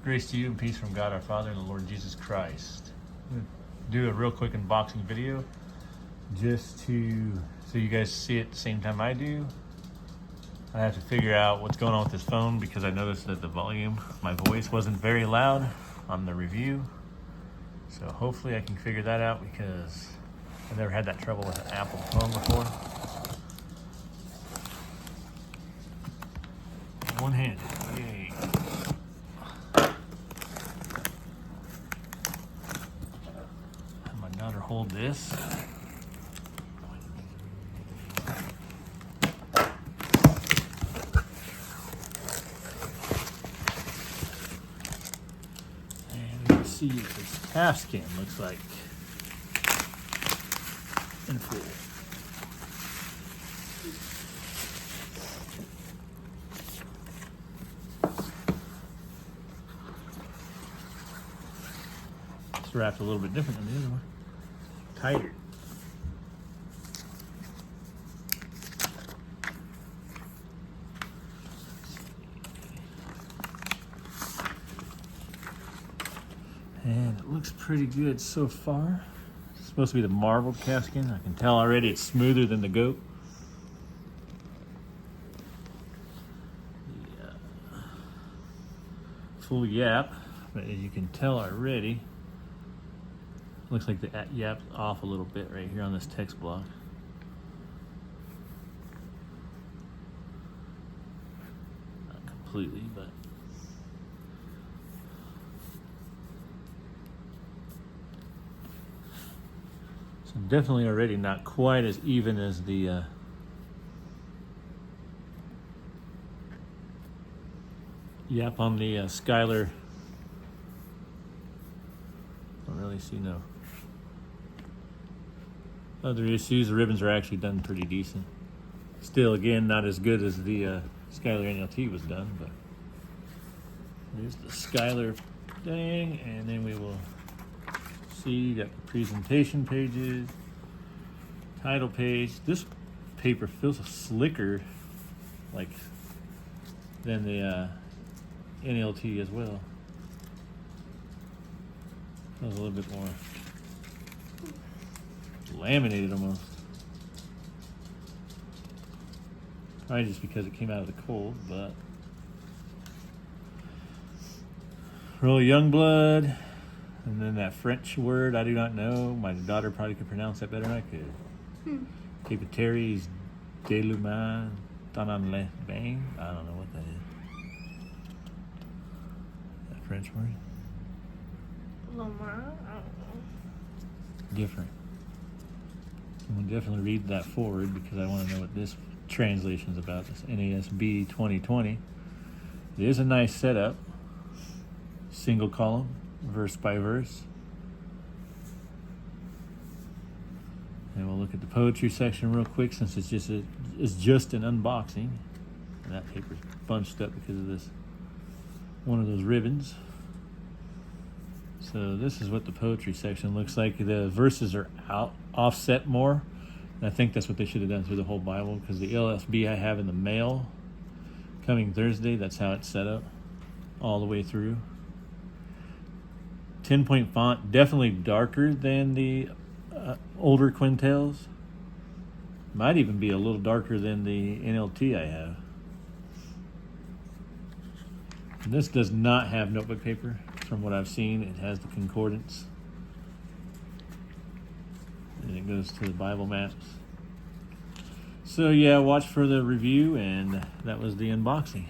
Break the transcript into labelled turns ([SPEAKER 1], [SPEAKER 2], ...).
[SPEAKER 1] Grace to you and peace from God our Father and the Lord Jesus Christ. I'm gonna do a real quick unboxing video just to so you guys see it at the same time I do. I have to figure out what's going on with this phone because I noticed that the volume, my voice wasn't very loud on the review. So hopefully I can figure that out because I've never had that trouble with an Apple phone before. One-handed, yay. Have my daughter hold this. And we can see what this Calfskin looks like in full. It's wrapped a little bit different than the other one. Tighter. And it looks pretty good so far. It's supposed to be the marbled calfskin. I can tell already it's smoother than the goat. Yeah. Full yap, but as you can tell already, looks like the yap's off a little bit right here on this text block. Not completely, but so definitely already not quite as even as the yap on the Schuyler. Don't really see no other issues. The ribbons are actually done pretty decent. Still, again, not as good as the Schuyler NLT was done, but there's the Schuyler thing, and then we will see you got the presentation pages, title page. This paper feels slicker, like than the NLT as well. Feels a little bit more laminated almost. Probably just because it came out of the cold, but real young blood. And then that French word I do not know. My daughter probably could pronounce that better than I could. Capeteries de l'humain tanan le bang. I don't know what that is. That French word?
[SPEAKER 2] Loma, I don't know.
[SPEAKER 1] Different. I'm gonna definitely read that forward because I want to know what this translation is about. This NASB2020. It is a nice setup. Single column, verse by verse. And we'll look at the poetry section real quick since it's just an unboxing. And that paper's bunched up because of this one of those ribbons. So this is what the poetry section looks like. The verses are offset more. And I think that's what they should have done through the whole Bible because the LSB I have in the mail coming Thursday, that's how it's set up all the way through. 10-point font, definitely darker than the older Quintels. Might even be a little darker than the NLT I have. And this does not have notebook paper. From what I've seen, it has the concordance. And it goes to the Bible maps. So yeah, watch for the review, and that was the unboxing.